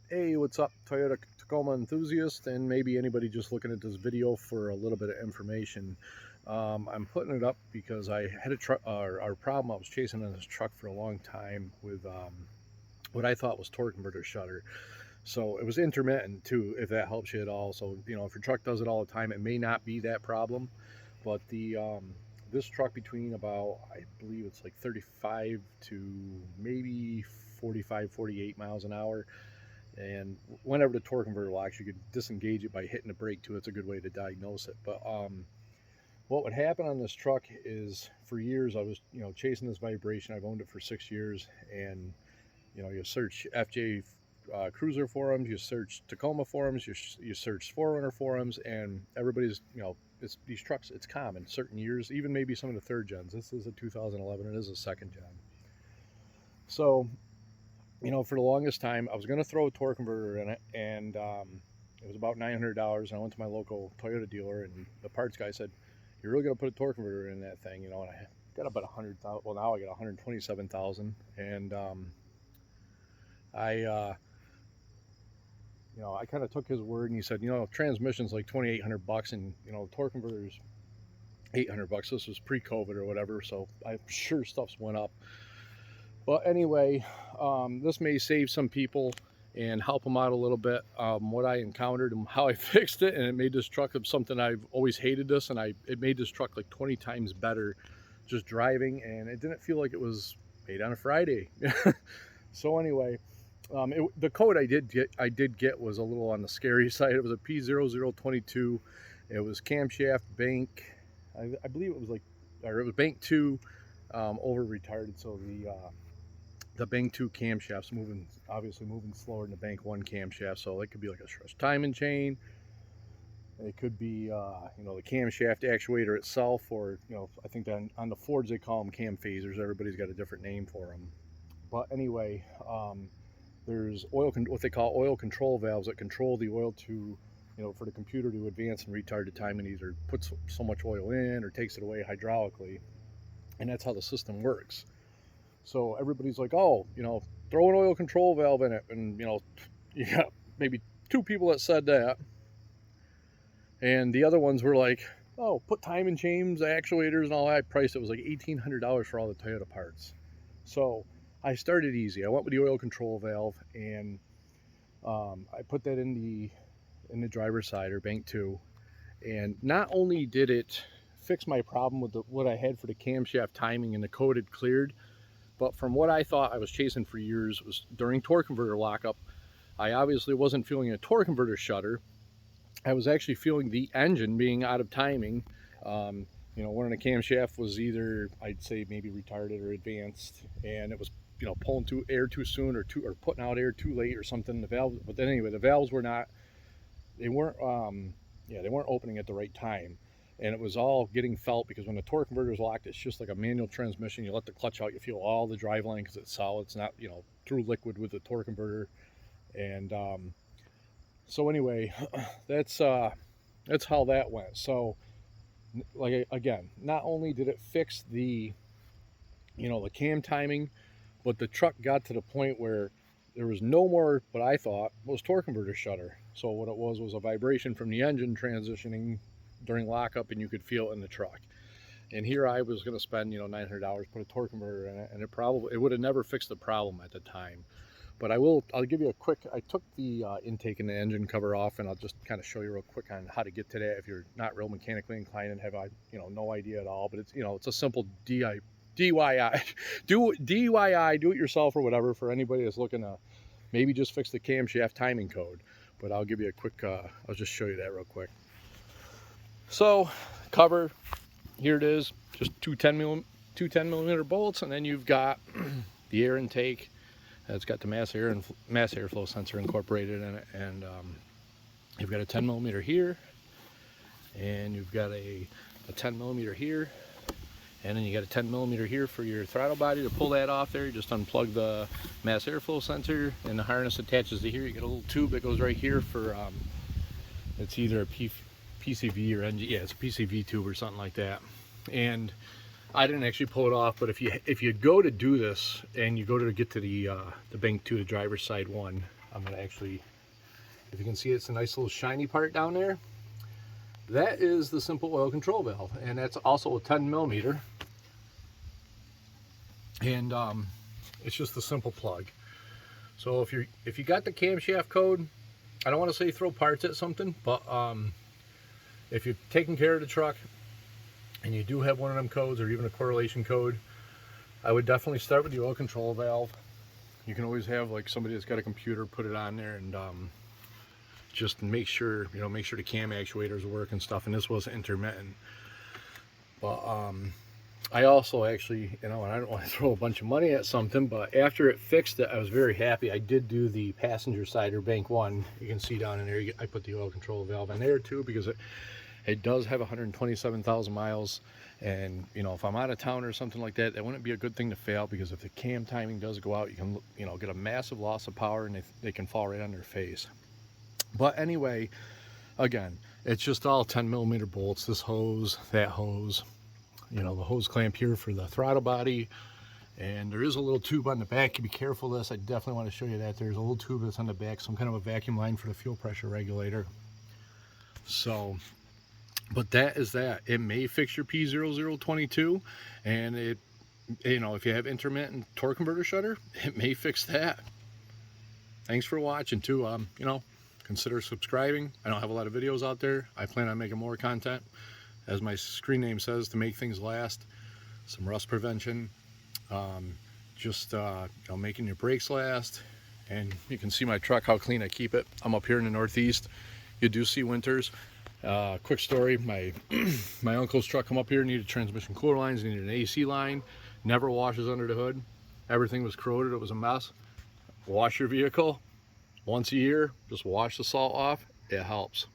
Hey, what's up, Toyota Tacoma enthusiast, and maybe anybody just looking at this video for a little bit of information. I'm putting it up because I had a truck, our problem. I was chasing in this truck for a long time with what I thought was torque converter shudder. So it was intermittent too, if that helps you at all. So if your truck does it all the time, it may not be that problem, but this truck between about, I believe it's like 35 to maybe 45, 48 miles an hour. And whenever the torque converter locks, you could disengage it by hitting the brake too. It's a good way to diagnose it. But what would happen on this truck is, for years I was chasing this vibration. I've owned it for 6 years, and you search FJ Cruiser forums, you search Tacoma forums, you search 4Runner forums, and everybody's it's these trucks. It's common certain years, even maybe some of the third gens. This is a 2011. It is a second gen. So for the longest time, I was going to throw a torque converter in it, and it was about $900. And I went to my local Toyota dealer, and the parts guy said, "You're really going to put a torque converter in that thing?" And I got about 100,000. Well, now I got 127,000, and I I kind of took his word, and he said, transmission's like $2,800, and the torque converter's $800. This was pre-COVID or whatever, so I'm sure stuff's went up. But anyway, this may save some people and help them out a little bit. What I encountered and how I fixed it, and it made this truck something I've always hated this, and it made this truck like 20 times better just driving, and it didn't feel like it was made on a Friday. So anyway, the code I did get was a little on the scary side. It was a P0022. It was camshaft bank. I believe it was it was bank 2 over retarded. So the bank 2 camshaft's obviously moving slower than the bank 1 camshaft. So it could be like a stretch timing chain. It could be the camshaft actuator itself, or I think that on the Fords they call them cam phasers. Everybody's got a different name for them. But anyway, there's what they call oil control valves that control the oil to, for the computer to advance and retard the time, and either puts so much oil in or takes it away hydraulically, and that's how the system works. So everybody's like, oh, throw an oil control valve in it, and you got maybe 2 people that said that, and the other ones were like, oh, put timing chains, actuators, and all that. Price it was like $1,800 for all the Toyota parts. So I started easy. I went with the oil control valve, and I put that in the driver's side, or bank 2, and not only did it fix my problem with what I had for the camshaft timing, and the code had cleared, but from what I thought I was chasing for years, was during torque converter lockup, I obviously wasn't feeling a torque converter shudder. I was actually feeling the engine being out of timing. One of the camshaft was either, I'd say, maybe retarded or advanced, and it was pulling air too soon, or putting out air too late or something. The valve, but then anyway, the valves were not, they weren't opening at the right time, and it was all getting felt, because when the torque converter is locked, it's just like a manual transmission. You let the clutch out, you feel all the drive line, because it's solid. It's not through liquid with the torque converter. And so anyway, that's how that went. So again, not only did it fix the the cam timing, but the truck got to the point where there was no more what I thought was torque converter shudder. So what it was a vibration from the engine transitioning during lockup, and you could feel it in the truck. And here I was going to spend $900, put a torque converter in it, and it would have never fixed the problem at the time. But I'll give you a quick, I took the intake and the engine cover off, and I'll just kind of show you real quick on how to get to that if you're not real mechanically inclined and have no idea at all. But it's a simple DIY, do it yourself or whatever, for anybody that's looking to maybe just fix the camshaft timing code. But I'll give you a quick, I'll just show you that real quick. So cover, here it is, just two 10 millimeter bolts, and then you've got the air intake. It's got the mass airflow sensor incorporated in it, and you've got a 10 millimeter here, and you've got a 10 millimeter here, and then you got a 10 millimeter here for your throttle body. To pull that off there, you just unplug the mass airflow sensor, and the harness attaches to here. You get a little tube that goes right here for it's either a PCV or NG. Yeah, it's a PCV tube or something like that. And I didn't actually pull it off, but if you go to do this and you go to get to the bank 2, the driver's side one, I'm gonna actually, if you can see, it's a nice little shiny part down there. That is the simple oil control valve, and that's also a 10 millimeter. And it's just a simple plug. So if you got the camshaft code, I don't want to say throw parts at something, but if you're taking care of the truck and you do have one of them codes or even a correlation code, I would definitely start with the oil control valve. You can always have like somebody that's got a computer put it on there and just make sure, you know, make sure the cam actuators work and stuff. And this was intermittent, but I also actually, you know, and I don't want to throw a bunch of money at something, but after it fixed it, I was very happy. I did do the passenger side, or bank one. You can see down in there, I put the oil control valve in there too, because it does have 127,000 miles. And, you know, if I'm out of town or something like that, that wouldn't be a good thing to fail, because if the cam timing does go out, you can, you know, get a massive loss of power, and they can fall right on their face. But anyway, again, it's just all 10 millimeter bolts, this hose, that hose, you know, the hose clamp here for the throttle body. And there is a little tube on the back. You be careful of this. I definitely want to show you that. There's a little tube that's on the back, some kind of a vacuum line for the fuel pressure regulator. So, but that is that. It may fix your P0022, and it, you know, if you have intermittent torque converter shudder, it may fix that. Thanks for watching too. You know, consider subscribing. I don't have a lot of videos out there. I plan on making more content, as my screen name says, to make things last. Some rust prevention, just you know, making your brakes last. And you can see my truck, how clean I keep it. I'm up here in the Northeast. You do see winters. Quick story, my uncle's truck come up here, needed transmission cooler lines, needed an AC line, never washes under the hood. Everything was corroded, it was a mess. Wash your vehicle once a year, just wash the salt off, it helps.